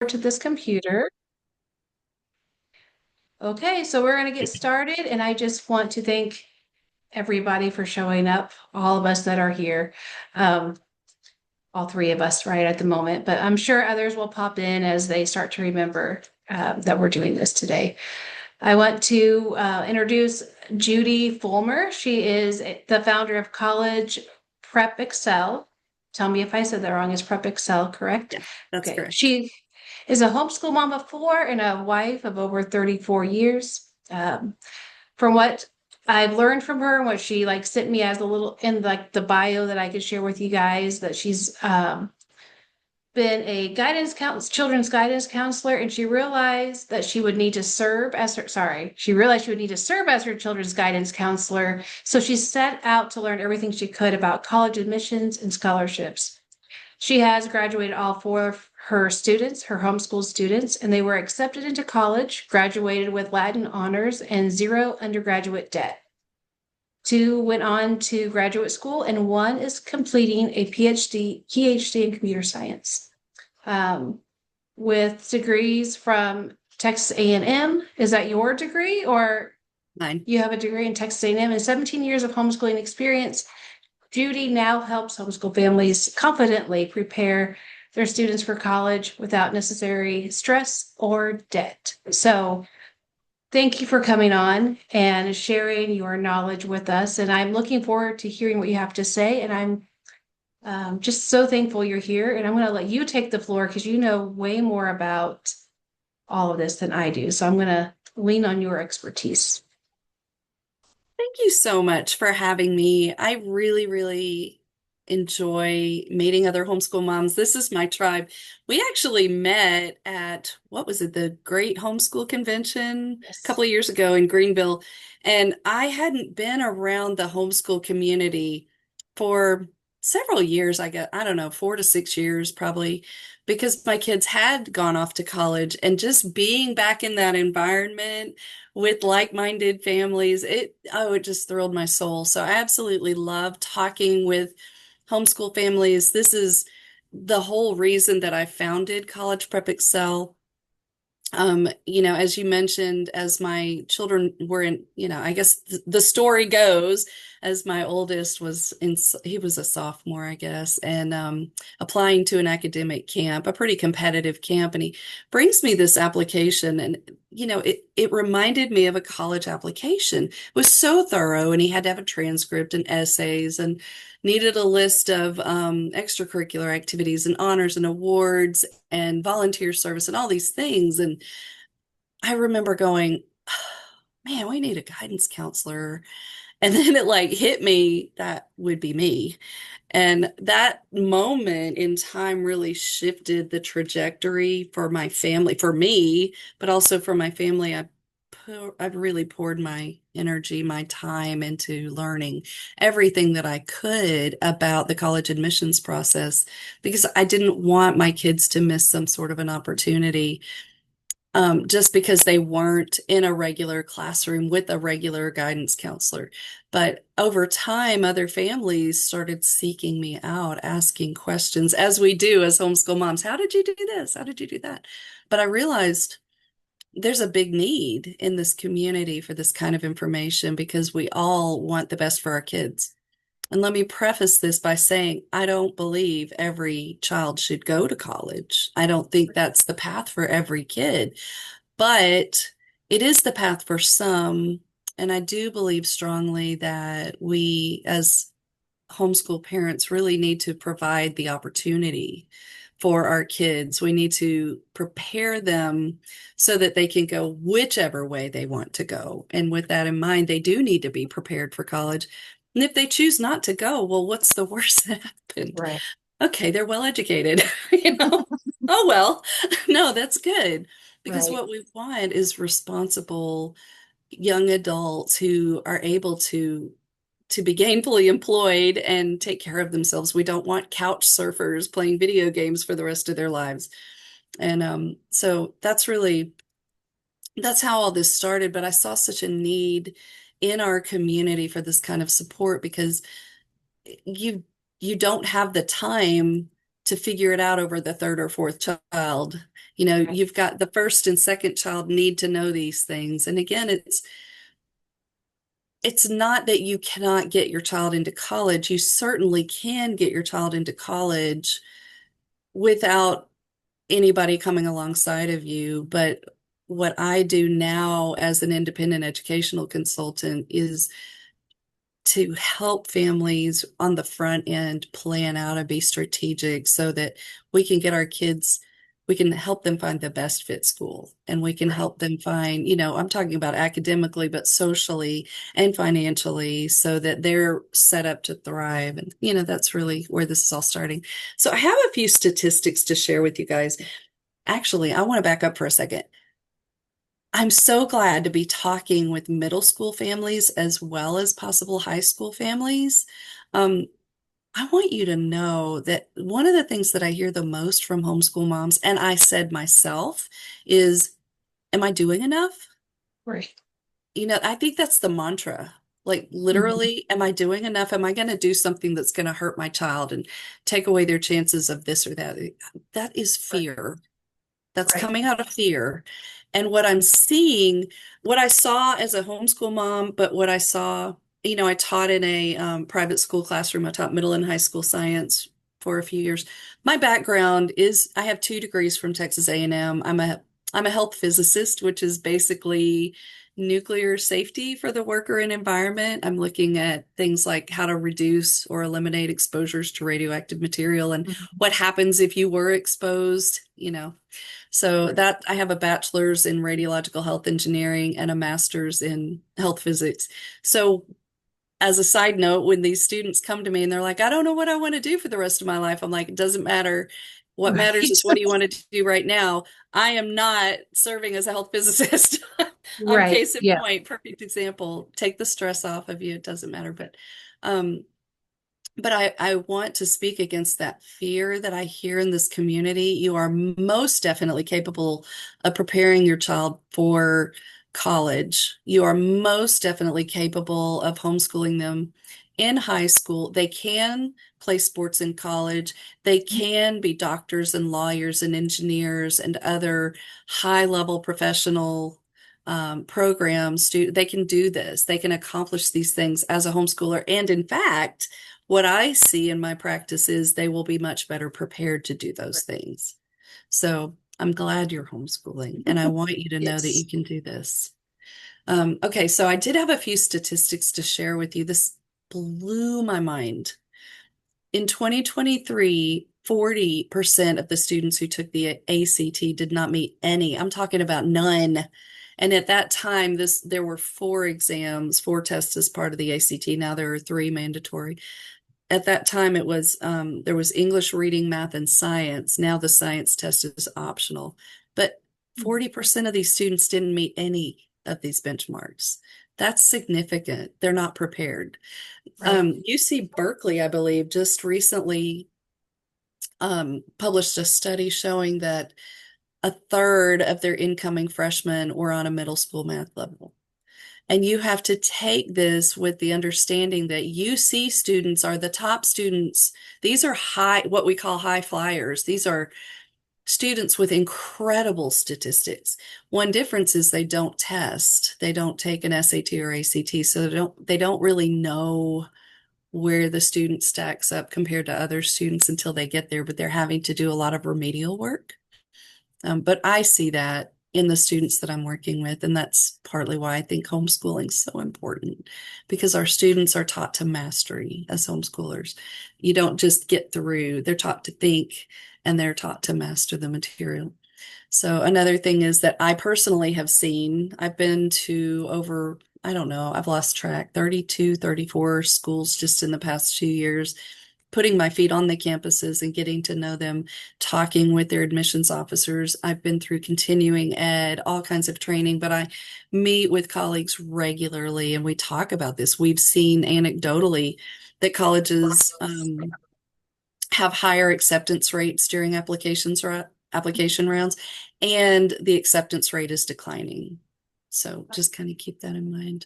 to this computer. Okay, so we're going to get started, and I just want to thank everybody for showing up, all of us that are here. Um, all three of us right at the moment, but I'm sure others will pop in as they start to remember that we're doing this today. I want to introduce Judy Fulmer. She is the founder of College Prep Excel. Tell me if I said that wrong. Is Prep Excel correct? Yeah, that's Okay. correct. She is a homeschool mom of four and a wife of over 34 years. From what I've learned from her and what she like sent me as a little in like the bio that I could share with you guys, that she's been a children's guidance counselor, and she realized that she would need to serve as her, sorry, she realized she would need to serve as her children's guidance counselor. So she set out to learn everything she could about college admissions and scholarships. She has graduated all four of her students, her homeschool students, and they were accepted into college, graduated with Latin honors and zero undergraduate debt. Two went on to graduate school, and one is completing a PhD in computer science, um, with degrees from Texas A&M. Is that your degree, or Mine. you have a degree in Texas A&M and 17 years of homeschooling experience? Judy now helps homeschool families confidently prepare their students for college without necessary stress or debt. So thank you for coming on and sharing your knowledge with us. And I'm looking forward to hearing what you have to say. And I'm just so thankful you're here. And I'm going to let you take the floor because you know way more about all of this than I do. So I'm going to lean on your expertise. Thank you so much for having me. I really, really enjoy meeting other homeschool moms. This is my tribe. We actually met at, what was it, the Great Homeschool Convention a Yes. couple of years ago in Greenville. And I hadn't been around the homeschool community for several years, I guess, I don't know, 4 to 6 years probably, because my kids had gone off to college, and just being back in that environment with like-minded families. It just thrilled my soul. So I absolutely love talking with homeschool families. This is the whole reason that I founded College Prep Excel. As you mentioned, as my children were in, I guess the story goes, as my oldest he was a sophomore, I guess, and applying to an academic camp, a pretty competitive camp, and he brings me this application, and it reminded me of a college application. It was so thorough, and he had to have a transcript and essays, and needed a list of extracurricular activities and honors and awards and volunteer service and all these things. And I remember going, man, we need a guidance counselor. And then it like hit me that would be me. And that moment in time really shifted the trajectory for my family, for me, but also for my family. I've really poured my energy, my time into learning everything that I could about the college admissions process, because I didn't want my kids to miss some sort of an opportunity, just because they weren't in a regular classroom with a regular guidance counselor. But over time, other families started seeking me out, asking questions, as we do as homeschool moms. How did you do this? How did you do that? But I realized there's a big need in this community for this kind of information, because we all want the best for our kids. And let me preface this by saying I don't believe every child should go to college. I don't think that's the path for every kid, but it is the path for some. And I do believe strongly that we, as homeschool parents, really need to provide the opportunity for our kids. We need to prepare them so that they can go whichever way they want to go. And with that in mind, they do need to be prepared for college. And if they choose not to go, well, what's the worst that happened? Right. Okay, they're well educated, you know. Oh well. No, that's good, because Right. what we want is responsible young adults who are able to be gainfully employed and take care of themselves. We don't want couch surfers playing video games for the rest of their lives. And so that's how all this started. But I saw such a need in our community for this kind of support, because you you don't have the time to figure it out over the third or fourth child. You know, you've got the first and second child need to know these things. And again, it's not that you cannot get your child into college. You certainly can get your child into college without anybody coming alongside of you. But what I do now as an independent educational consultant is to help families on the front end plan out and be strategic so that we can get our kids, we can help them find the best fit school, and we can help them find, you know, I'm talking about academically, but socially and financially, so that they're set up to thrive. And, you know, that's really where this is all starting. So I have a few statistics to share with you guys. Actually, I want to back up for a second. I'm so glad to be talking with middle school families as well as possible high school families. Um, I want you to know that one of the things that I hear the most from homeschool moms, and I said myself, is, am I doing enough? Right. You know, I think that's the mantra. Like, Mhm. literally, am I doing enough? Am I going to do something that's going to hurt my child and take away their chances of this or that? That is Right. fear. That's Right. coming out of fear. And what I'm seeing, what I saw as a homeschool mom, but what I saw, you know, I taught in a private school classroom. I taught middle and high school science for a few years. My background is I have 2 degrees from Texas A&M. I'm a health physicist, which is basically nuclear safety for the worker and environment. I'm looking at things like how to reduce or eliminate exposures to radioactive material and Mhm. what happens if you were exposed, you know. So Right. that I have a bachelor's in radiological health engineering and a master's in health physics. So as a side note, when these students come to me and they're like, I don't know what I want to do for the rest of my life, I'm like, it doesn't matter. What matters Right. is what do you want to do right now? I am not serving as a health physicist. Right. Case in Yeah. point, perfect example. Take the stress off of you. It doesn't matter. Um, but I want to speak against that fear that I hear in this community. You are most definitely capable of preparing your child for college. You are most definitely capable of homeschooling them in high school. They can play sports in college. They can be doctors and lawyers and engineers and other high level professional programs. They can do this. They can accomplish these things as a homeschooler. And in fact, what I see in my practice is they will be much better prepared to do those things. So I'm glad you're homeschooling, and I want you to know that you Yes. can do this. Okay, so I did have a few statistics to share with you. This blew my mind. In 2023, 40% of the students who took the ACT did not meet any. I'm talking about none. And at that time, there were 4 exams, 4 tests as part of the ACT. Now there are 3 mandatory. At that time it was there was English, reading, math, and science. Now the science test is optional, but 40% of these students didn't meet any of these benchmarks. That's significant. They're not prepared. Right. UC Berkeley, I believe, just recently published a study showing that a third of their incoming freshmen were on a middle school math level. And you have to take this with the understanding that UC students are the top students. These are what we call high flyers. These are students with incredible statistics. One difference is they don't test. They don't take an SAT or ACT, so they don't really know where the student stacks up compared to other students until they get there, but they're having to do a lot of remedial work. But I see that in the students that I'm working with, and that's partly why I think homeschooling is so important, because our students are taught to mastery as homeschoolers. You don't just get through, they're taught to think and they're taught to master the material. So another thing is that I personally have seen, I've been to over, I don't know, I've lost track, 32, 34 schools just in the past 2 years, putting my feet on the campuses and getting to know them, talking with their admissions officers. I've been through continuing ed, all kinds of training, but I meet with colleagues regularly and we talk about this. We've seen anecdotally that colleges have higher acceptance rates during application rounds, and the acceptance rate is declining. So just kind of keep that in mind.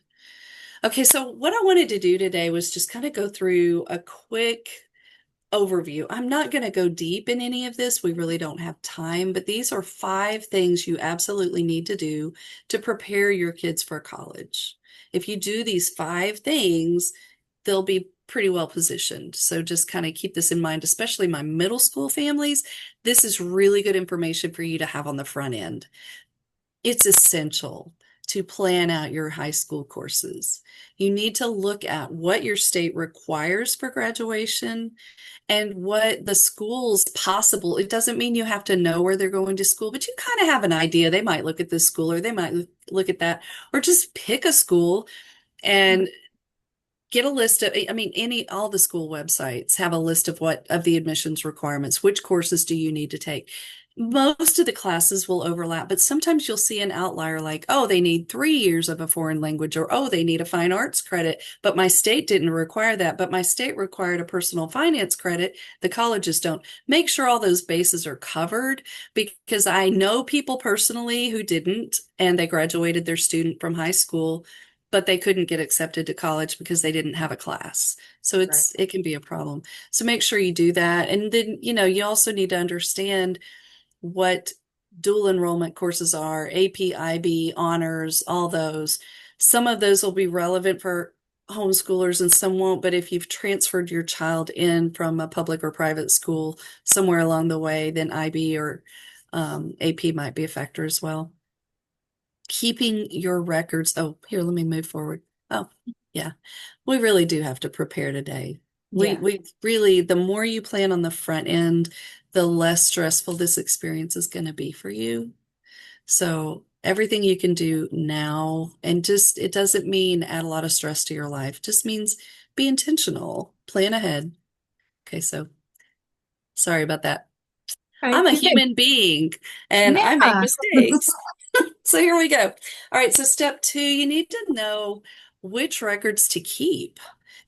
Okay, so what I wanted to do today was just kind of go through a quick overview. I'm not going to go deep in any of this. We really don't have time, but these are 5 things you absolutely need to do to prepare your kids for college. If you do these 5 things, they'll be pretty well positioned. So just kind of keep this in mind, especially my middle school families. This is really good information for you to have on the front end. It's essential to plan out your high school courses. You need to look at what your state requires for graduation and what the school's possible. It doesn't mean you have to know where they're going to school, but you kind of have an idea. They might look at this school or they might look at that, or just pick a school and get a list of, I mean, all the school websites have a list of what of the admissions requirements. Which courses do you need to take? Most of the classes will overlap, but sometimes you'll see an outlier like, oh, they need 3 years of a foreign language, or oh, they need a fine arts credit, but my state didn't require that, but my state required a personal finance credit. The colleges don't. Make sure all those bases are covered, because I know people personally who didn't, and they graduated their student from high school, but they couldn't get accepted to college because they didn't have a class. So Right. it can be a problem. So make sure you do that. And then, you also need to understand what dual enrollment courses are, AP, IB, honors, all those. Some of those will be relevant for homeschoolers and some won't, but if you've transferred your child in from a public or private school somewhere along the way, then IB or AP might be a factor as well. Keeping your records. Oh, here, let me move forward. Oh, yeah. We really do have to prepare today. Yeah. We really, the more you plan on the front end, the less stressful this experience is going to be for you. So everything you can do now, and just, it doesn't mean add a lot of stress to your life, just means be intentional, plan ahead. Okay, so sorry about that. Right. I'm a You're good. human being and I make Yeah. mistakes. So here we go. All right, so step 2, you need to know which records to keep.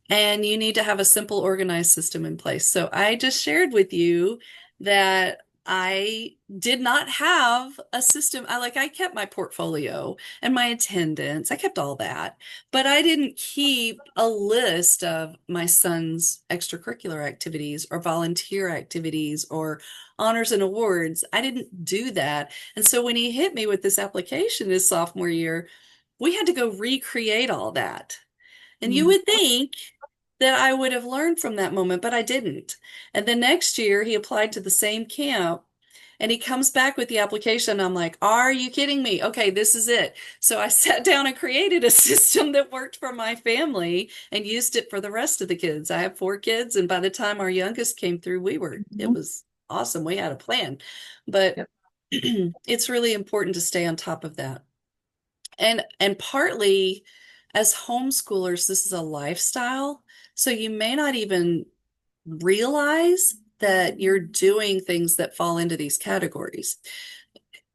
And you need to have a simple, organized system in place. So I just shared with you that I did not have a system. I kept my portfolio and my attendance. I kept all that, but I didn't keep a list of my son's extracurricular activities or volunteer activities or honors and awards. I didn't do that. And so when he hit me with this application his sophomore year, we had to go recreate all that. And you Mhm. would think that I would have learned from that moment, but I didn't. And the next year, he applied to the same camp and he comes back with the application. I'm like, are you kidding me? Okay, this is it. So I sat down and created a system that worked for my family and used it for the rest of the kids. I have 4 kids, and by the time our youngest came through, it Mhm. was awesome. We had a plan. But Yep. it's really important to stay on top of that. And partly as homeschoolers, this is a lifestyle. So you may not even realize that you're doing things that fall into these categories.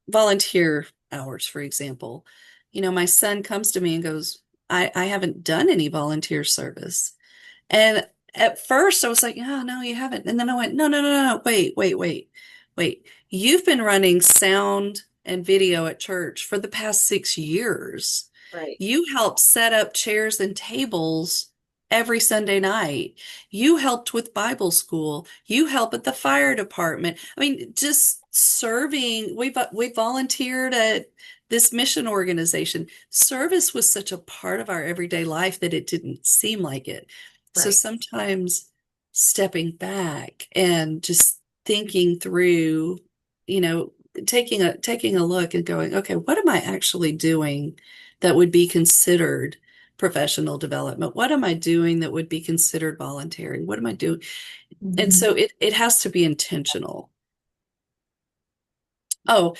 Volunteer hours, for example. My son comes to me and goes, I haven't done any volunteer service. And at first I was like, oh, no, you haven't. And then I went, no, no, no, no, wait. You've been running sound and video at church for the past 6 years. Right. You helped set up chairs and tables every Sunday night. You helped with Bible school. You help at the fire department. I mean, just serving. We volunteered at this mission organization. Service was such a part of our everyday life that it didn't seem like it. So Right. sometimes stepping back and just thinking through, you know, taking a look and going, okay, what am I actually doing that would be considered professional development? What am I doing that would be considered voluntary? What am I doing? And Mhm. so it has to be intentional. Oh,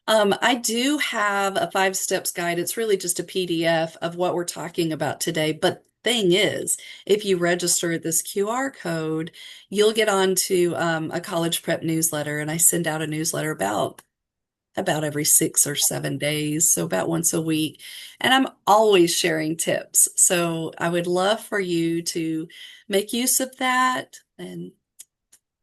I do have a 5 steps guide. It's really just a PDF of what we're talking about today. But thing is, if you register this QR code, you'll get onto a college prep newsletter, and I send out a newsletter about every 6 or 7 days, so about once a week. And I'm always sharing tips. So I would love for you to make use of that and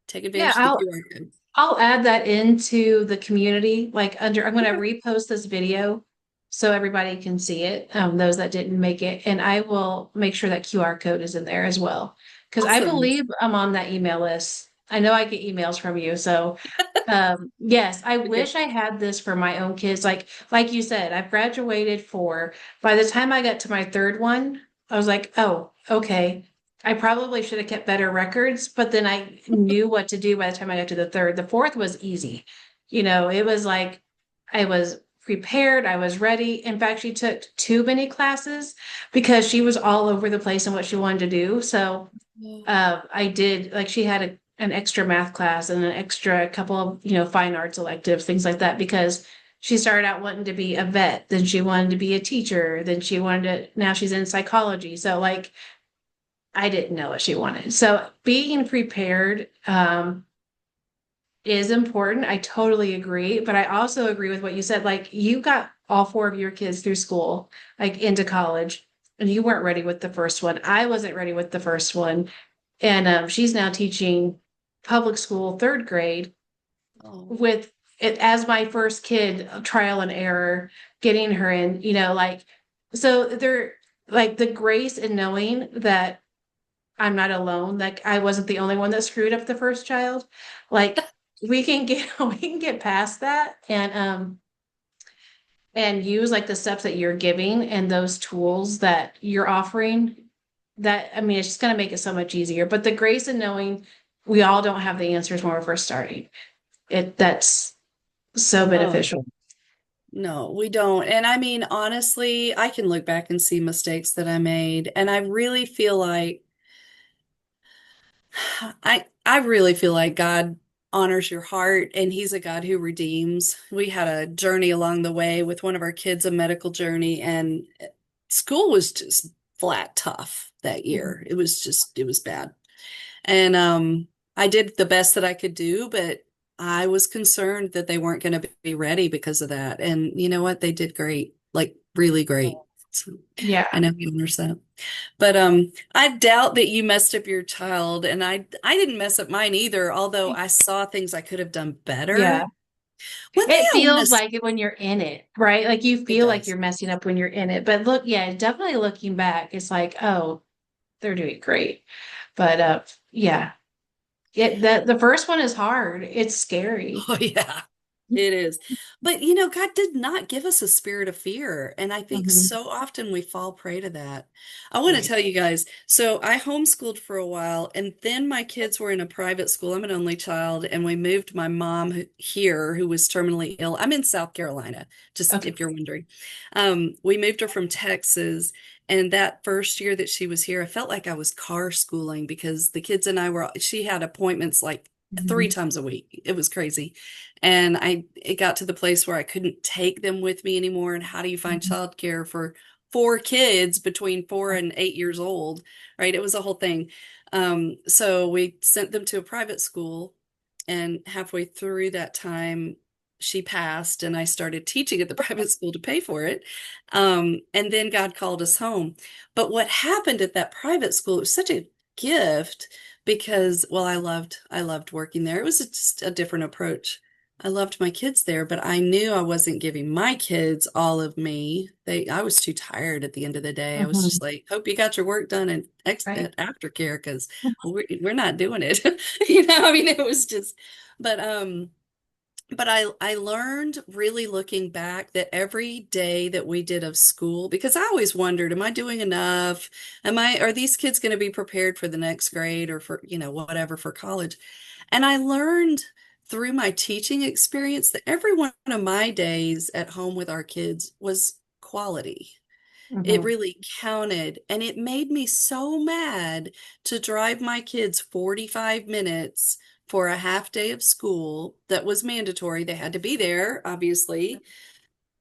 take Yeah, advantage of the QR code. I'll add that into the community, like I'm going to Okay. repost this video so everybody can see it, those that didn't make it. And I will make sure that QR code is in there as well. because I Awesome. believe I'm on that email list. I know I get emails from you. So, yes, I Okay. wish I had this for my own kids. Like you said, I've graduated four. By the time I got to my third one, I was like, oh, okay. I probably should have kept better records, but then I knew what to do by the time I got to the third. The fourth was easy. It was like I was prepared, I was ready. In fact, she took too many classes because she was all over the place in what she wanted to do. So I did like she had an extra math class and an extra couple of fine arts electives, things like that, because she started out wanting to be a vet, then she wanted to be a teacher, then she wanted to now she's in psychology. So like I didn't know what she wanted. So being prepared is important. I totally agree, but I also agree with what you said. Like you got all four of your kids through school, like into college, and you weren't ready with the first one. I wasn't ready with the first one. And she's now teaching public school, third grade, Oh, with it as my first kid, trial and error, getting her in, like, so they're like the grace in knowing that I'm not alone. Like I wasn't the only one that screwed up the first child. Like we can get we can get past that and use like the steps that you're giving and those tools that you're offering. That I mean, it's just gonna make it so much easier. But the grace in knowing we all don't have the answers when we're first starting. That's so oh, beneficial. no, we don't. And I mean, honestly, I can look back and see mistakes that I made, and I really feel like I really feel like God honors your heart and he's a God who redeems. We had a journey along the way with one of our kids, a medical journey, and school was just flat tough that Mhm. year. It was bad. And I did the best that I could do, but I was concerned that they weren't going to be ready because of that. And you know what? They did great, like really great. So I Yeah, know he honors that. But I doubt that you messed up your child, and I didn't mess up mine either, although I saw things I could have done yeah. better. One thing It I want feels to like it when you're in it, right? Like you it feel like does. you're messing up when you're in it. But look, yeah, definitely looking back, it's like, oh, they're doing great. But yeah, the first one is hard. It's scary. Oh yeah. It is. But God did not give us a spirit of fear. And I think Mhm. so often we fall prey to that. I want to Right. tell you guys, so I homeschooled for a while, and then my kids were in a private school. I'm an only child, and we moved my mom here, who was terminally ill. I'm in South Carolina, just Okay. if you're wondering. We moved her from Texas. And that first year that she was here, I felt like I was car schooling because the kids and I she had appointments like three Mhm. times a week. It was crazy. And it got to the place where I couldn't take them with me anymore. And how do you find Mhm. childcare for four kids between 4 and 8 years old? Right? It was a whole thing. So we sent them to a private school, and halfway through that time, she passed, and I started teaching at the private school to pay for it. And then God called us home. But what happened at that private school, it was such a gift because, well, I loved working there. It was just a different approach. I loved my kids there, but I knew I wasn't giving my kids all of me. I was too tired at the end of the day. I was Mhm. just like, hope you got your work done Right. at aftercare because we're not doing it. I mean, it was just, but I learned really looking back that every day that we did of school, because I always wondered, am I doing enough? Are these kids going to be prepared for the next grade or for, whatever for college? And I learned through my teaching experience that every one of my days at home with our kids was quality. It Mhm. really counted. And it made me so mad to drive my kids 45 minutes for a half day of school that was mandatory. They had to be there, obviously.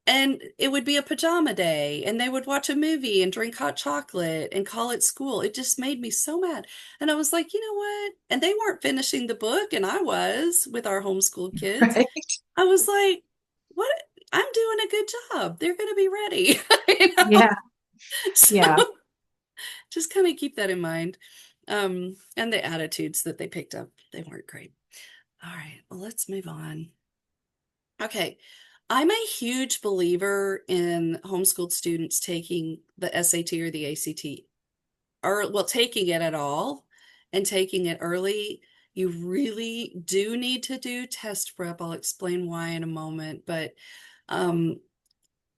And it would be a pajama day, and they would watch a movie and drink hot chocolate and call it school. It just made me so mad. And I was like, you know what? And they weren't finishing the book, and I was with our homeschooled kids. Right. I was like, what? I'm doing a good job. They're going to be ready. You know? Yeah. So Yeah. just kind of keep that in mind. And the attitudes that they picked up, they weren't great. All right, well, let's move on. Okay. I'm a huge believer in homeschooled students taking the SAT or the ACT, or well, taking it at all and taking it early, you really do need to do test prep. I'll explain why in a moment, but um,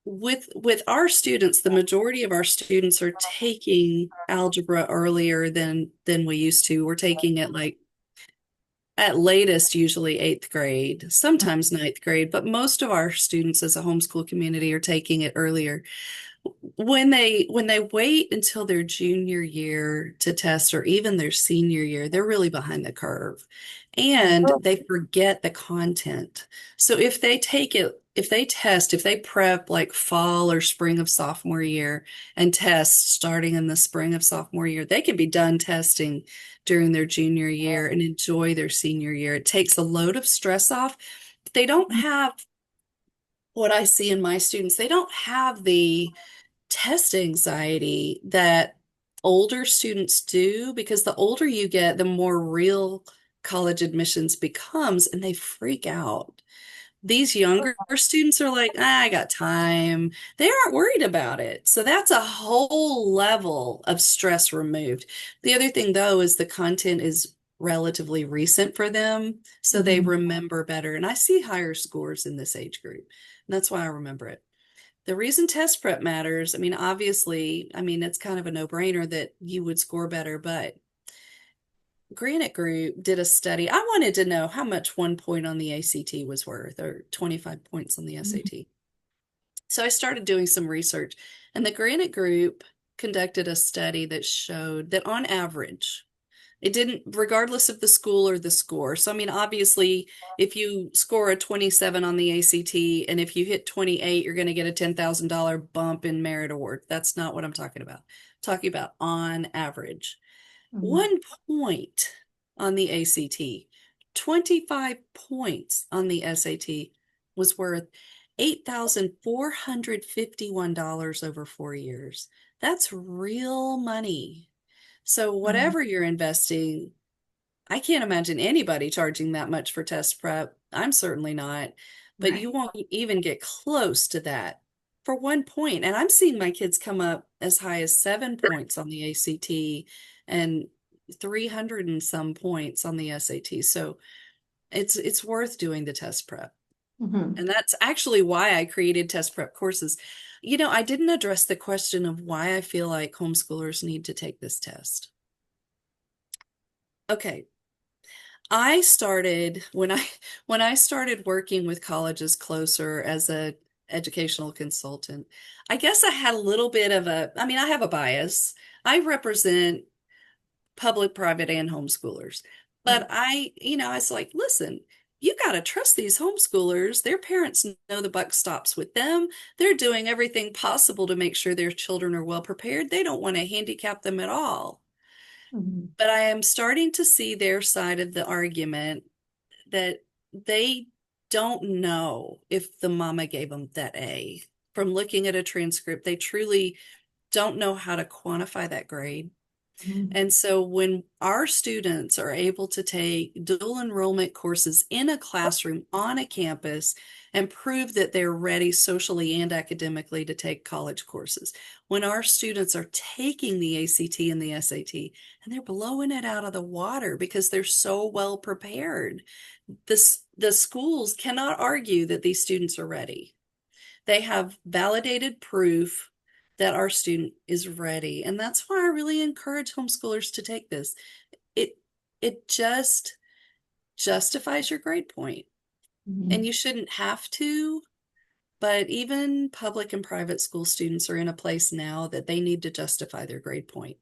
with our students, the majority of our students are taking algebra earlier than we used to. We're taking it like at latest, usually eighth grade, sometimes ninth grade, but most of our students as a homeschool community are taking it earlier. When they wait until their junior year to test or even their senior year, they're really behind the curve and they forget the content. So if they test, if they prep like fall or spring of sophomore year and test starting in the spring of sophomore year, they can be done testing during their junior year and enjoy their senior year. It takes a load of stress off. They don't have what I see in my students, they don't have the test anxiety that older students do because the older you get, the more real college admissions becomes and they freak out. These younger students are like, I got time. They aren't worried about it. So that's a whole level of stress removed. The other thing, though, is the content is relatively recent for them, so they Mhm. remember better. And I see higher scores in this age group. And that's why I remember it. The reason test prep matters, I mean, obviously, I mean, it's kind of a no-brainer that you would score better, but Granite Group did a study. I wanted to know how much 1 point on the ACT was worth or 25 points on the SAT. So I started doing some research, and the Granite Group conducted a study that showed that on average, it didn't, regardless of the school or the score. So, I mean, obviously, if you score a 27 on the ACT and if you hit 28, you're going to get a $10,000 bump in merit award. That's not what I'm talking about. I'm talking about on average. Mhm. 1 point on the ACT, 25 points on the SAT was worth $8,451 over 4 years. That's real money. So Mhm. whatever you're investing, I can't imagine anybody charging that much for test prep. I'm certainly not, but Right. you won't even get close to that for 1 point. And I'm seeing my kids come up as high as 7 points on the ACT and 300 and some points on the SAT. So it's worth doing the test prep. Mhm. And that's actually why I created test prep courses. I didn't address the question of why I feel like homeschoolers need to take this test. Okay, I started when I started working with colleges closer as a educational consultant. I guess I had a little bit of I mean, I have a bias. I represent public, private, and homeschoolers. But Right. I was like, listen, you got to trust these homeschoolers. Their parents know the buck stops with them. They're doing everything possible to make sure their children are well prepared. They don't want to handicap them at all. Mhm. But I am starting to see their side of the argument that they don't know if the mama gave them that A. From looking at a transcript, they truly don't know how to quantify that grade. Mhm. And so when our students are able to take dual enrollment courses in a classroom on a campus and prove that they're ready socially and academically to take college courses, when our students are taking the ACT and the SAT and they're blowing it out of the water because they're so well prepared, the schools cannot argue that these students are ready. They have validated proof that our student is ready. And that's why I really encourage homeschoolers to take this. It it just justifies your grade point. And Mhm. you shouldn't have to, but even public and private school students are in a place now that they need to justify their grade point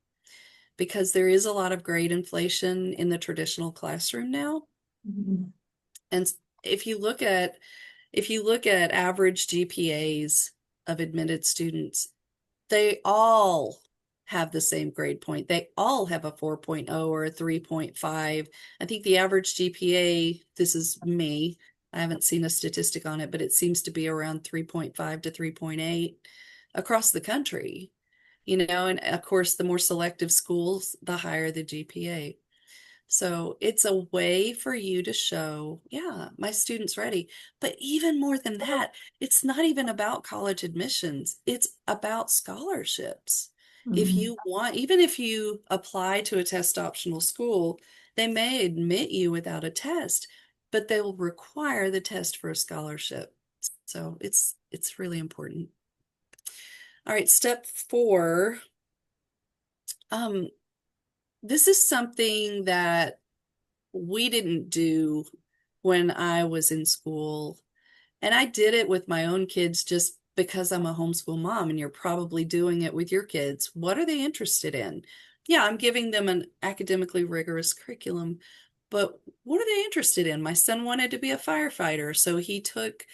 because there is a lot of grade inflation in the traditional classroom now. Mhm. And if you look at if you look at average GPAs of admitted students, they all have the same grade point. They all have a 4.0 or a 3.5. I think the average GPA, this is me, I haven't seen a statistic on it, but it seems to be around 3.5 to 3.8 across the country. And of course, the more selective schools, the higher the GPA. So it's a way for you to show, yeah, my student's ready. But even more than that, it's not even about college admissions. It's about scholarships. If Mhm. you want, even if you apply to a test optional school, they may admit you without a test, but they will require the test for a scholarship. So it's really important. All right, step 4. Um, this is something that we didn't do when I was in school. And I did it with my own kids just because I'm a homeschool mom, and you're probably doing it with your kids. What are they interested in? Yeah, I'm giving them an academically rigorous curriculum, but what are they interested in? My son wanted to be a firefighter, so he took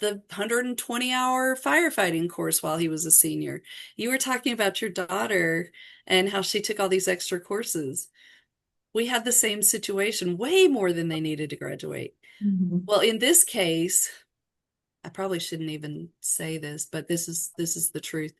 the 120-hour firefighting course while he was a senior. You were talking about your daughter and how she took all these extra courses. We had the same situation, way more than they needed to graduate. Mhm. Well, in this case, I probably shouldn't even say this, but this is the truth.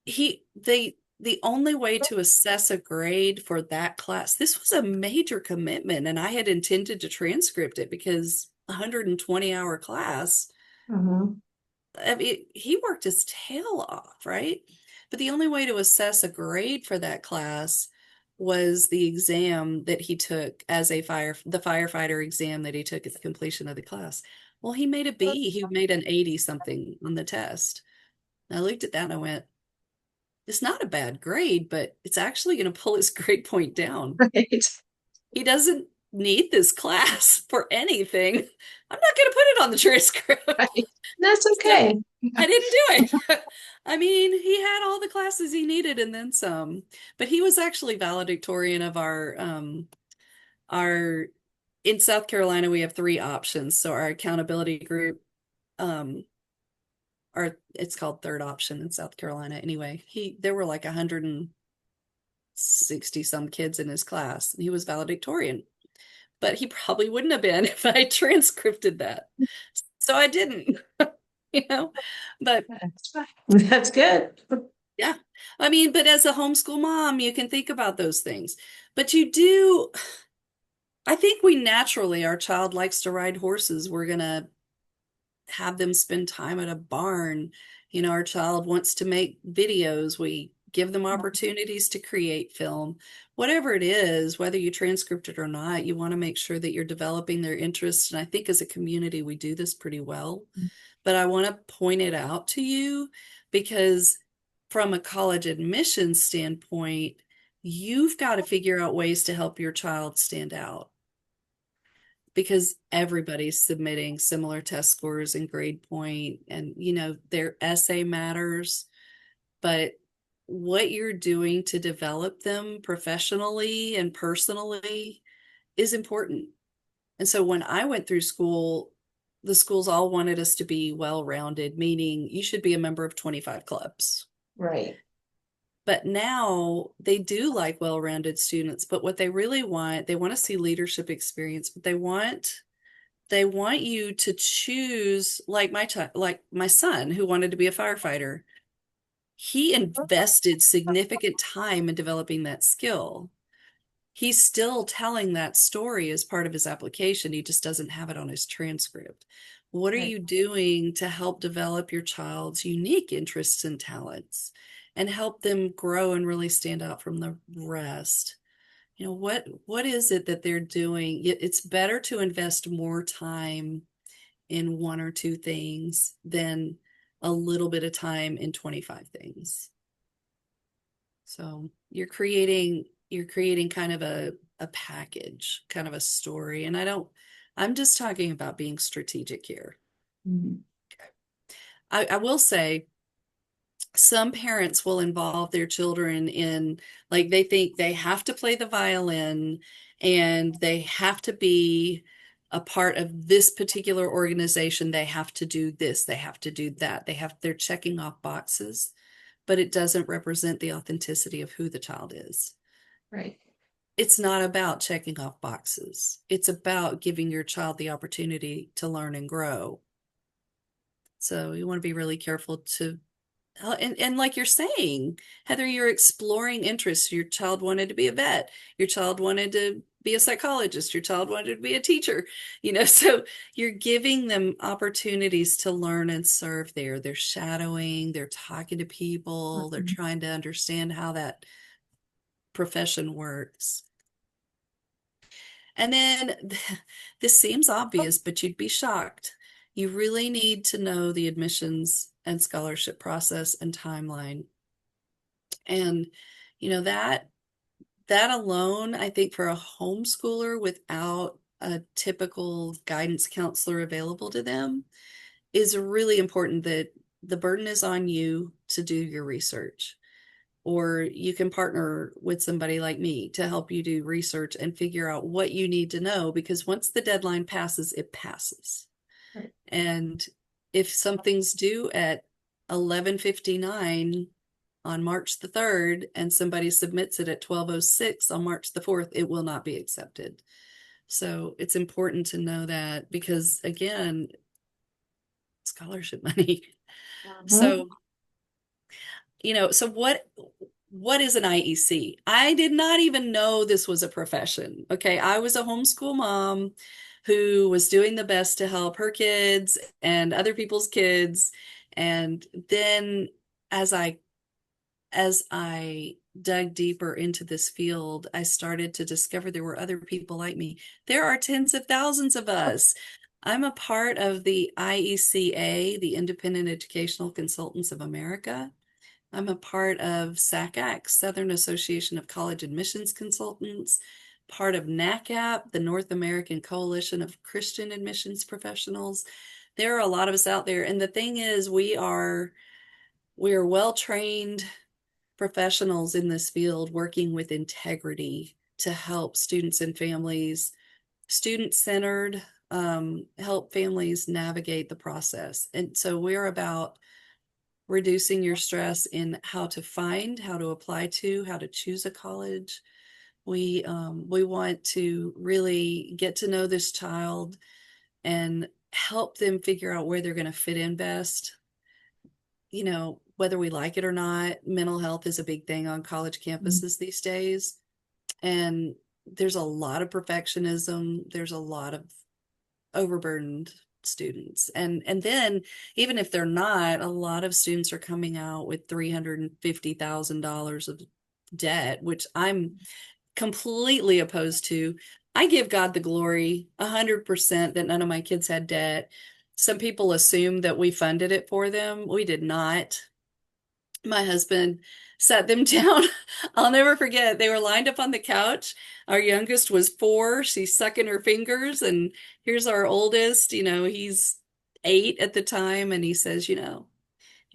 The only way to assess a grade for that class, this was a major commitment, and I had intended to transcript it because 120-hour class, Mhm. I mean, he worked his tail off, right? But the only way to assess a grade for that class was the exam that he took as the firefighter exam that he took at the completion of the class. Well, he made a B. He made an 80 something on the test. And I looked at that and I went, it's not a bad grade, but it's actually going to pull his grade point down. Right. He doesn't need this class for anything. I'm not going to put it on the transcript. Right. That's So okay. I didn't do it. I mean, he had all the classes he needed and then some, but he was actually valedictorian of our in South Carolina, we have 3 options. So our accountability group, um, it's called third option in South Carolina. Anyway, there were like 160 some kids in his class, and he was valedictorian. But he probably wouldn't have been if I transcripted that. So I didn't, you know. But That's fine. That's good. yeah. I mean, but as a homeschool mom, you can think about those things. But you do, I think we naturally, our child likes to ride horses. We're going to have them spend time at a barn. Our child wants to make videos. We give them opportunities to create film. Whatever it is, whether you transcript it or not, you want to make sure that you're developing their interests. And I think as a community, we do this pretty well. But I want to point it out to you because from a college admissions standpoint, you've got to figure out ways to help your child stand out because everybody's submitting similar test scores and grade point, and their essay matters, but what you're doing to develop them professionally and personally is important. And so when I went through school, the schools all wanted us to be well-rounded, meaning you should be a member of 25 clubs. Right. But now they do like well-rounded students, but what they really want, they want to see leadership experience, but they want you to choose like like my son who wanted to be a firefighter. He invested significant time in developing that skill. He's still telling that story as part of his application. He just doesn't have it on his transcript. What are Right. you doing to help develop your child's unique interests and talents and help them grow and really stand out from the rest? What is it that they're doing? It's better to invest more time in 1 or 2 things than a little bit of time in 25 things. So you're creating kind of a package, kind of a story. And I'm just talking about being strategic here. Mhm. I will say some parents will involve their children in, like, they think they have to play the violin and they have to be a part of this particular organization. They have to do this, they have to do that. They're checking off boxes, but it doesn't represent the authenticity of who the child is. Right. It's not about checking off boxes. It's about giving your child the opportunity to learn and grow. So you want to be really careful to and like you're saying, Heather, you're exploring interests. Your child wanted to be a vet. Your child wanted to be a psychologist. Your child wanted to be a teacher. So you're giving them opportunities to learn and serve there. They're shadowing, they're talking to people, they're Mhm. trying to understand how that profession works. And then this seems obvious, but you'd be shocked. You really need to know the admissions and scholarship process and timeline. And that alone, I think for a homeschooler without a typical guidance counselor available to them is really important that the burden is on you to do your research. Or you can partner with somebody like me to help you do research and figure out what you need to know, because once the deadline passes, it passes. Right. And if something's due at 11:59 on March the 3rd and somebody submits it at 12:06 on March the 4th, it will not be accepted. So it's important to know that because, again, scholarship money. Mhm. So, so what is an IEC? I did not even know this was a profession. Okay, I was a homeschool mom who was doing the best to help her kids and other people's kids. And then as I as I dug deeper into this field, I started to discover there were other people like me. There are tens of thousands of us. I'm a part of the IECA, the Independent Educational Consultants of America. I'm a part of SACAC, Southern Association of College Admissions Consultants, part of NACAP, the North American Coalition of Christian Admissions Professionals. There are a lot of us out there. And the thing is, we are well-trained professionals in this field working with integrity to help students and families, student-centered, help families navigate the process. And so we're about reducing your stress in how to find, how to apply to, how to choose a college. We want to really get to know this child and help them figure out where they're going to fit in best. Whether we like it or not, mental health is a big thing on college campuses these days. And there's a lot of perfectionism. There's a lot of overburdened students. And then even if they're not, a lot of students are coming out with $350,000 of debt, which I'm completely opposed to. I give God the glory 100% that none of my kids had debt. Some people assume that we funded it for them. We did not. My husband sat them down. I'll never forget. They were lined up on the couch. Our youngest was 4. She's sucking her fingers. And here's our oldest, he's 8 at the time. And he says, your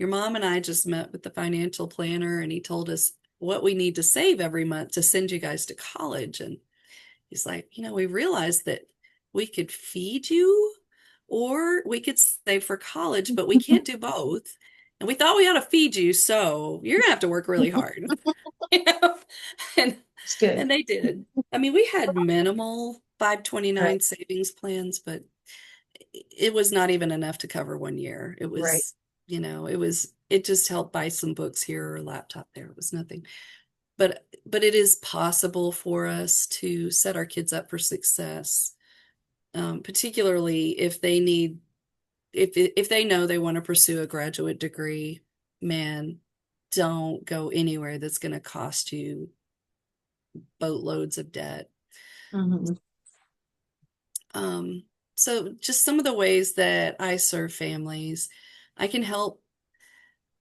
mom and I just met with the financial planner and he told us what we need to save every month to send you guys to college. And he's like, we realized that we could feed you or we could save for college, but we can't do both. And we thought we ought to feed you, so you're gonna have to work really hard. You know? And It's good. and they did. I mean, we had minimal Right. 529 savings plans, but it was not even enough to cover 1 year. It Right. was, it just helped buy some books here or a laptop there. It was nothing. But it is possible for us to set our kids up for success, particularly if they know they want to pursue a graduate degree. Man, don't go anywhere that's going to cost you boatloads of debt. Mhm. Um, so just some of the ways that I serve families, I can help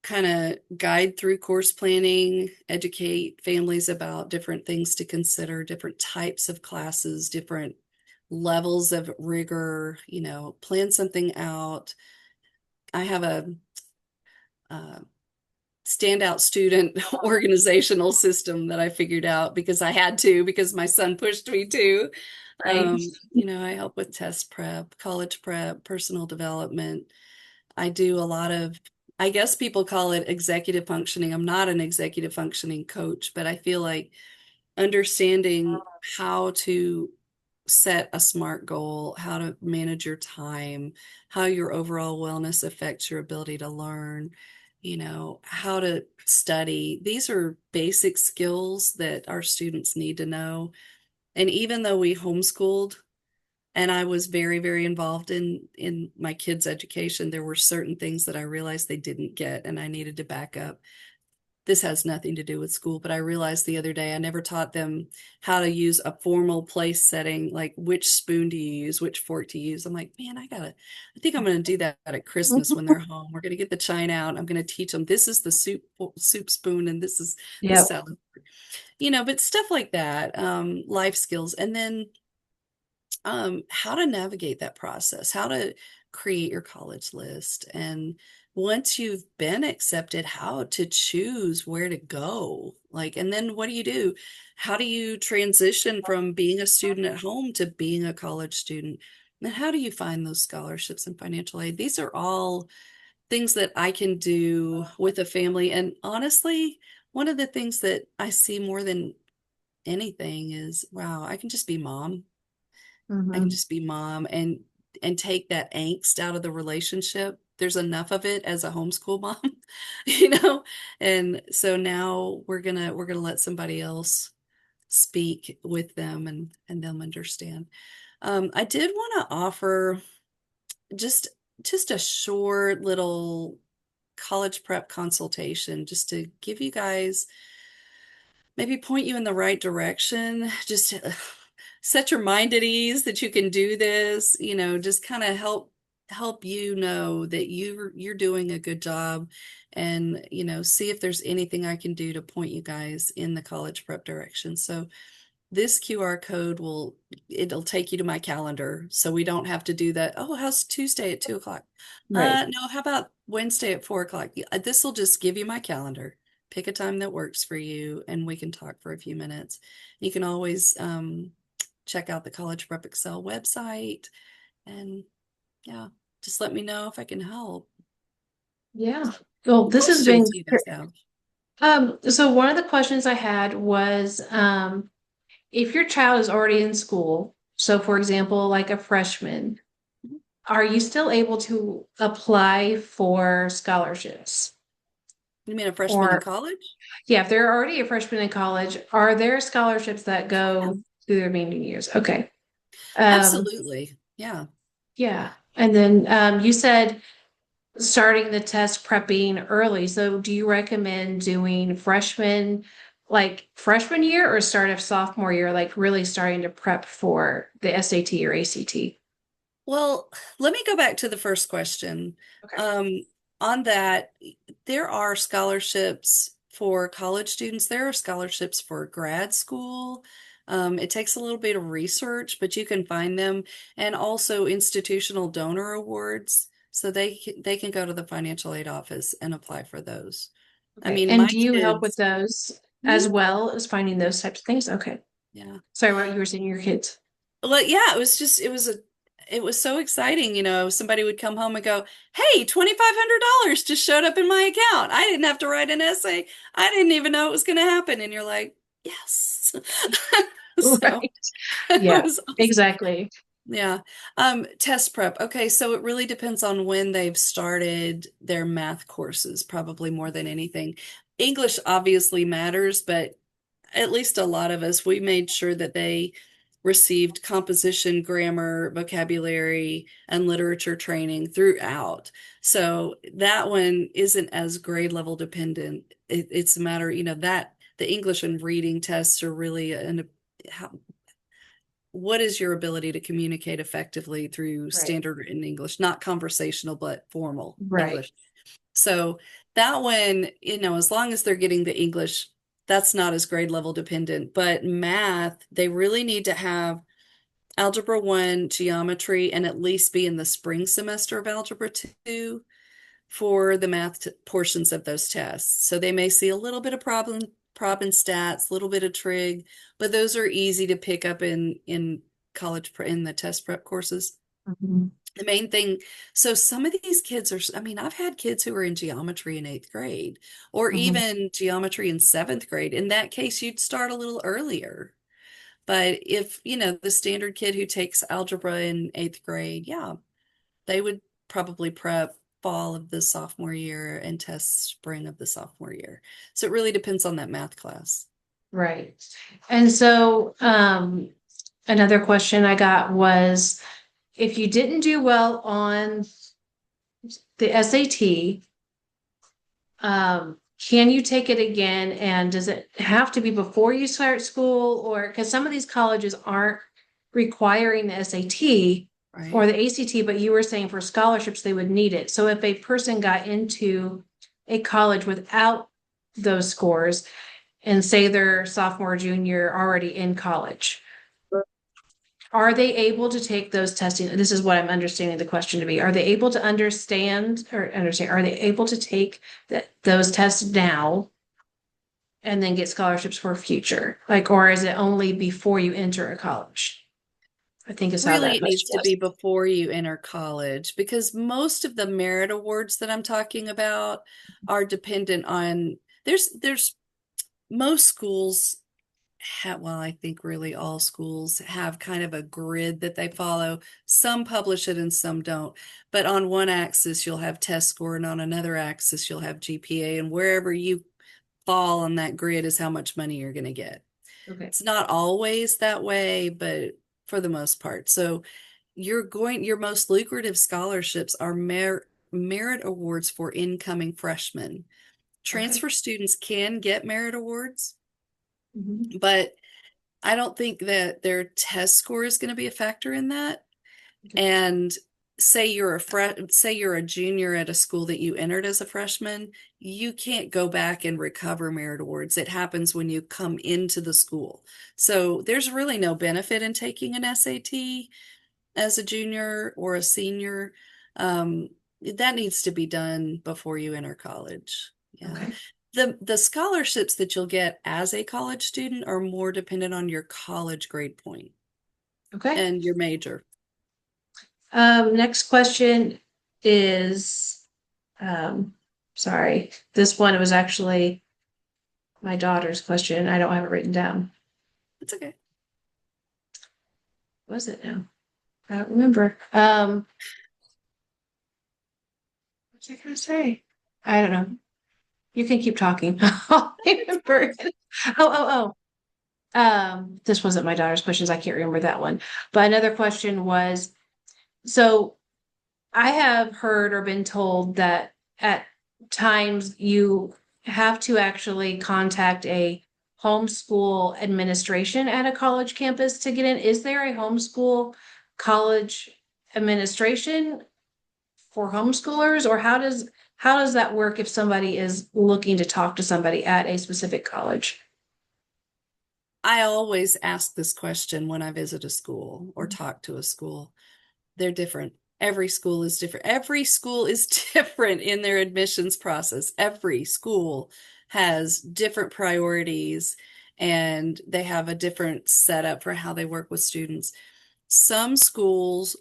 kind of guide through course planning, educate families about different things to consider, different types of classes, different levels of rigor, plan something out. I have a standout student organizational system that I figured out because I had to, because my son pushed me to. Right. I help with test prep, college prep, personal development. I do a lot of, I guess people call it executive functioning. I'm not an executive functioning coach, but I feel like understanding how to set a smart goal, how to manage your time, how your overall wellness affects your ability to learn, how to study. These are basic skills that our students need to know. And even though we homeschooled and I was very, very involved in my kids' education, there were certain things that I realized they didn't get and I needed to back up. This has nothing to do with school, but I realized the other day I never taught them how to use a formal place setting, like which spoon do you use, which fork to use. I'm like, man, I think I'm gonna do that at Christmas when they're home. We're gonna get the china out. I'm gonna teach them this is the soup spoon and this is the Yep. salad. But stuff like that, life skills, and then how to navigate that process, how to create your college list, and once you've been accepted, how to choose where to go. Like, and then what do you do? How do you transition from being a student at home to being a college student? And how do you find those scholarships and financial aid? These are all things that I can do with a family. And honestly, one of the things that I see more than anything is, wow, I can just be mom. I can Hmm. just be mom and take that angst out of the relationship. There's enough of it as a homeschool mom, you know? And so now we're gonna let somebody else speak with them and them understand. I did want to offer just just a short little college prep consultation just to give you guys maybe point you in the right direction, just to set your mind at ease that you can do this, just kind of help you know that you're doing a good job and see if there's anything I can do to point you guys in the college prep direction. So this QR code it'll take you to my calendar. So we don't have to do that. Oh, how's Tuesday at 2 o'clock? Right. No, how about Wednesday at 4 o'clock? This will just give you my calendar. Pick a time that works for you and we can talk for a few minutes. You can always check out the College Prep Excel website and yeah, just let me know if I can help. Yeah. Well, this has Questions been you guys have. so one of the questions I had was if your child is already in school, so for example, like a freshman, are you still able to apply for scholarships? You mean a freshman in Or college? yeah, if they're already a freshman in college, are there scholarships that Yeah, go through their remaining years? Okay. Um, absolutely. Yeah. yeah. And then you said starting the test prepping early. So do you recommend doing freshman year or start of sophomore year, like really starting to prep for the SAT or ACT? Well, let me go back to the first question. Okay. Um, on that, there are scholarships for college students. There are scholarships for grad school. It takes a little bit of research, but you can find them, and also institutional donor awards. So they can go to the financial aid office and apply for those. I Okay. mean, And my do you help with kids, those Mhm. as well as finding those types of things? Okay. Yeah. Sorry, what you were saying, your kids. Well, yeah, it was so exciting, somebody would come home and go, "Hey, $2,500 just showed up in my account. I didn't have to write an essay. I didn't even know it was going to happen." And you're like, "Yes." So Right. it Yeah, was awesome. exactly. Yeah. Test prep. Okay, so it really depends on when they've started their math courses, probably more than anything. English obviously matters, but at least a lot of us, we made sure that they received composition, grammar, vocabulary, and literature training throughout. So that one isn't as grade level dependent. It's a matter, that the English and reading tests are really how, what is your ability to communicate effectively through Right. standard written English, not conversational, but formal Right. English. So that one, as long as they're getting the English, that's not as grade level dependent. But math, they really need to have Algebra 1, geometry, and at least be in the spring semester of Algebra 2 for the math portions of those tests. So they may see a little bit of prob and stats, a little bit of trig, but those are easy to pick up in in the test prep courses. Mhm. The main thing, so some of these kids are, I mean, I've had kids who are in geometry in eighth grade or Mhm. even geometry in seventh grade. In that case, you'd start a little earlier. But if, the standard kid who takes algebra in eighth grade, yeah, they would probably prep fall of the sophomore year and test spring of the sophomore year. So it really depends on that math class. Right. And so, another question I got was, if you didn't do well on the SAT, can you take it again? And does it have to be before you start school? Or because some of these colleges aren't requiring the SAT or Right. the ACT, but you were saying for scholarships, they would need it. So if a person got into a college without those scores and say they're sophomore, junior, already in college, are they able to take those testing? This is what I'm understanding the question to be. Are they able to are they able to take those tests now and then get scholarships for future? Like, or is it only before you enter a college? I think is how Really, that it question needs to be was. before you enter college because most of the merit awards that I'm talking about are dependent on there's most schools have, well, I think really all schools have kind of a grid that they follow. Some publish it and some don't. But on one axis, you'll have test score, and on another axis, you'll have GPA. And wherever you fall on that grid is how much money you're going to get. Okay. It's not always that way, but for the most part. So your most lucrative scholarships are merit awards for incoming freshmen. Okay. Transfer students can get merit awards, Mhm. but I don't think that their test score is going to be a factor in that. Okay. And say you're a junior at a school that you entered as a freshman, you can't go back and recover merit awards. It happens when you come into the school. So there's really no benefit in taking an SAT as a junior or a senior. That needs to be done before you enter college. Yeah. Okay. The scholarships that you'll get as a college student are more dependent on your college grade point Okay. and your major. Next question is, um, sorry, this one was actually my daughter's question. I don't have it written down. It's okay. What was it now? I don't remember. What's I gonna say? I don't know. You can keep talking. I'll remember it. This wasn't my daughter's questions. I can't remember that one. But another question was, so I have heard or been told that at times you have to actually contact a homeschool administration at a college campus to get in. Is there a homeschool college administration for homeschoolers, or how does that work if somebody is looking to talk to somebody at a specific college? I always ask this question when I visit a school or talk to a school. They're different. Every school is different. Every school is different in their admissions process. Every school has different priorities and they have a different setup for how they work with students. Some schools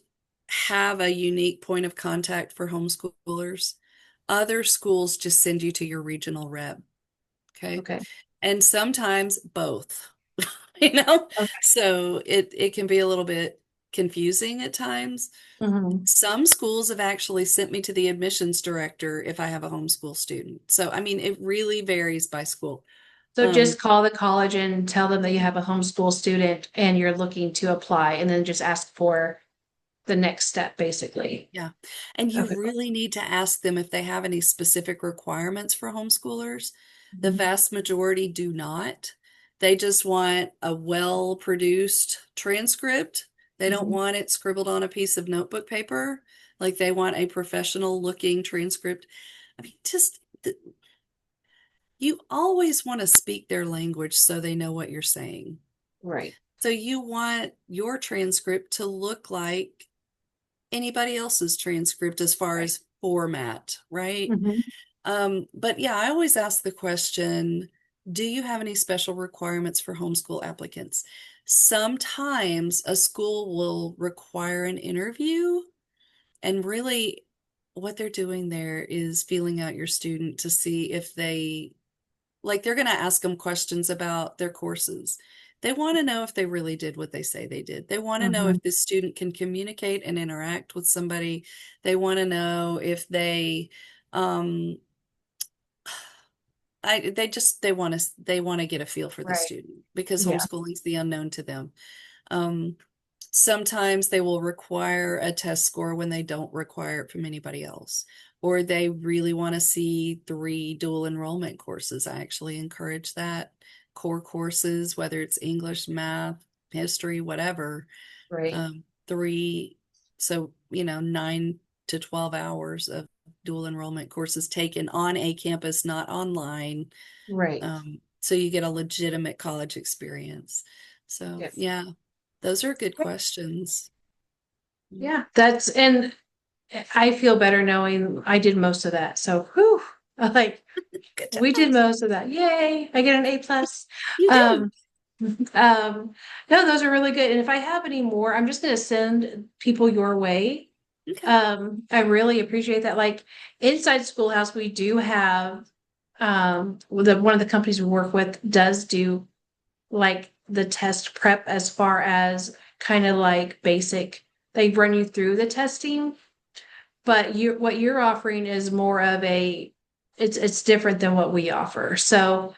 have a unique point of contact for homeschoolers. Other schools just send you to your regional rep. Okay. Okay. And sometimes both, you know? Okay. So it can be a little bit confusing at times. Mhm. Some schools have actually sent me to the admissions director if I have a homeschool student. So, I mean, it really varies by school. So Um, just call the college and tell them that you have a homeschool student and you're looking to apply, and then just ask for the next step, basically. yeah. And you Okay. really need to ask them if they have any specific requirements for homeschoolers. The Mhm. vast majority do not. They just want a well-produced transcript. They don't Mhm. want it scribbled on a piece of notebook paper. Like they want a professional looking transcript. I mean, you always want to speak their language so they know what you're saying. Right. So you want your transcript to look like anybody else's transcript as far Right. as format, right? Mhm. But yeah, I always ask the question, do you have any special requirements for homeschool applicants? Sometimes a school will require an interview, and really what they're doing there is feeling out your student to see if they're going to ask them questions about their courses. They want to know if they really did what they say they did. They want to know Mhm. if the student can communicate and interact with somebody. They want to know if um, they want to get a feel for the Right. student because Yeah. homeschooling is the unknown to them. Um, Sometimes they will require a test score when they don't require it from anybody else, or they really want to see 3 dual enrollment courses. I actually encourage that. Core courses, whether it's English, math, history, whatever. Right. 3, so, 9 to 12 hours of dual enrollment courses taken on a campus, not online. Right. So you get a legitimate college experience. So, Yes. yeah, those are good questions. Mm. Yeah. And I feel better knowing I did most of that. So, whew, like Good we did jobs. most of that. Yay! I get an A plus. You do. Um, no, those are really good. And if I have any more, I'm just going to send people your way. Okay. I really appreciate that. Like inside Schoolhouse, we do have one of the companies we work with does do like the test prep as far as kind of like basic. They run you through the testing, but what you're offering is more of it's different than what we offer. So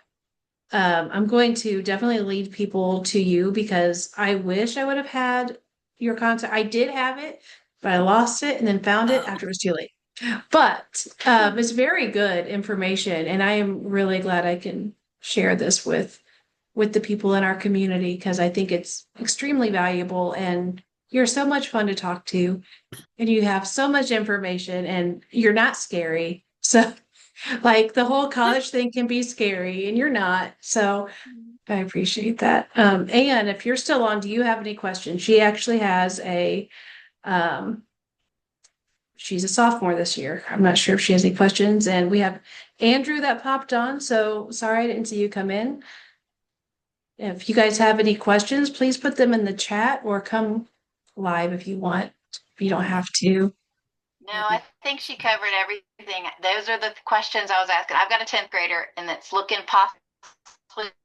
I'm going to definitely lead people to you because I wish I would have had your contact. I did have it, but I lost it and then found it Oh, after it was too late. But it's very good information, and I am really glad I can share this with the people in our community because I think it's extremely valuable and you're so much fun to talk to and you have so much information and you're not scary. So like the whole college thing can be scary and you're not. So I appreciate that. And if you're still on, do you have any questions? She actually has um, she's a sophomore this year. I'm not sure if she has any questions. And we have Andrew that popped on. So sorry I didn't see you come in. If you guys have any questions, please put them in the chat or come live if you want. You don't have to. No, I think she covered everything. Those are the questions I was asking. I've got a 10th grader and that's looking possibly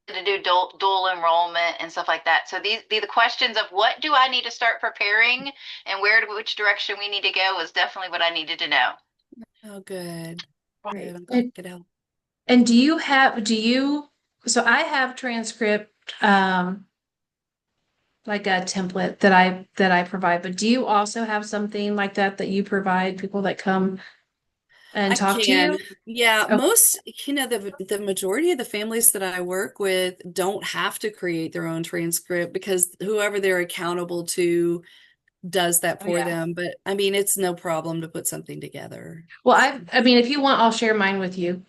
to do dual enrollment and stuff like that. So the questions of what do I need to start preparing and which direction we need to go was definitely what I needed to know. oh, good. Right. Good. I'm glad I could help. And so I have transcript, like a template that I provide, but do you also have something like that that you provide people that come and I talk to can. you? Yeah, Okay. most, the majority of the families that I work with don't have to create their own transcript because whoever they're accountable to does that Oh for yeah. them. But I mean, it's no problem to put something together. Well, So, I mean, if you want, I'll share mine with you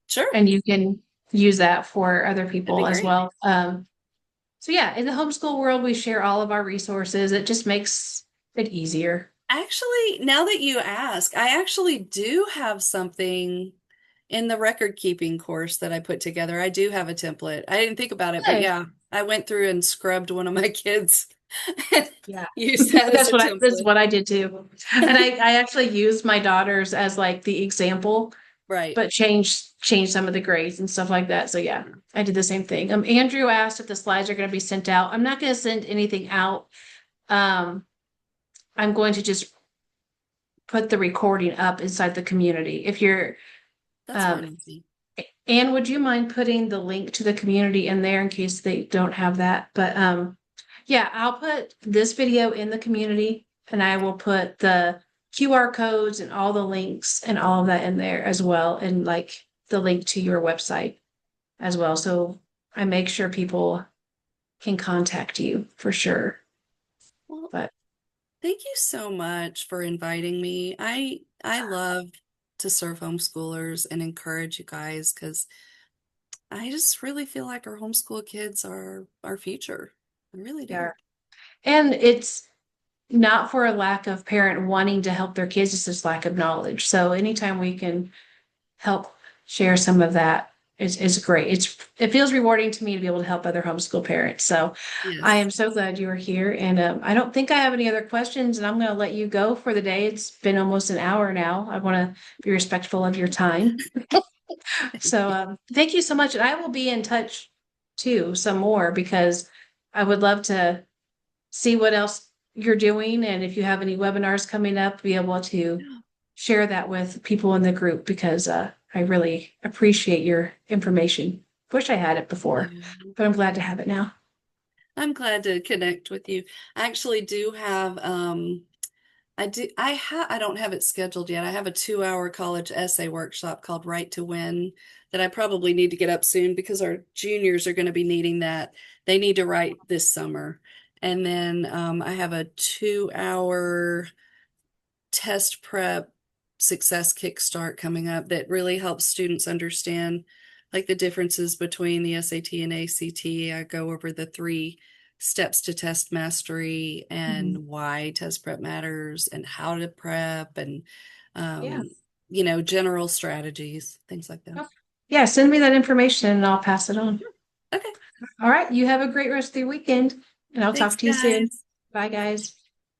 sure, and you can use that for other that'd be people as great. well. So yeah, in the homeschool world, we share all of our resources. It just makes it easier. Actually, now that you ask, I actually do have something in the record keeping course that I put together. I do have a template. I didn't think about it, but Good. yeah, I went through and scrubbed one of my kids and Yeah. used that as a This is template. what I did too. And I actually used my daughters as like the example, Right. but changed some of the grades and stuff like that. So yeah, I did the same thing. Andrew asked if the slides are going to be sent out. I'm not going to send anything out. Um, I'm going to just put the recording up inside the community. If you're That's um fine with me. Anne, would you mind putting the link to the community in there in case they don't have that? But yeah, I'll put this video in the community and I will put the QR codes and all the links and all of that in there as well. And like the link to your website as well. So I make sure people can contact you for sure. Well, But thank you so much for inviting me. I love to serve homeschoolers and encourage you guys because I just really feel like our homeschool kids are our future. I really yeah. do. And it's not for a lack of parent wanting to help their kids, it's just lack of knowledge. So anytime we can help share some of that is great. It feels rewarding to me to be able to help other homeschool parents. So I Yes. am so glad you are here. And I don't think I have any other questions, and I'm going to let you go for the day. It's been almost an hour now. I want to be respectful of your time. Thank So you. thank you so much. And I will be in touch too, some more because I would love to see what else you're doing, and if you have any webinars coming up, be able to share that with people in the group, because I really appreciate your information. Wish I had it before, Yeah. but I'm glad to have it now. I'm glad to connect with you. I actually do have I don't have it scheduled yet. I have a 2-hour college essay workshop called Right to Win that I probably need to get up soon because our juniors are going to be needing that. They need to write this summer. And then I have a 2-hour test prep success kickstart coming up that really helps students understand like the differences between the SAT and ACT. I go over the 3 steps to test mastery and Mhm. why test prep matters and how to prep and Yeah. general strategies, things like that. Yeah, send me that information and I'll pass it on. Okay. All right, you have a great rest of your weekend, and I'll talk Thanks, to you soon. guys. Bye, guys.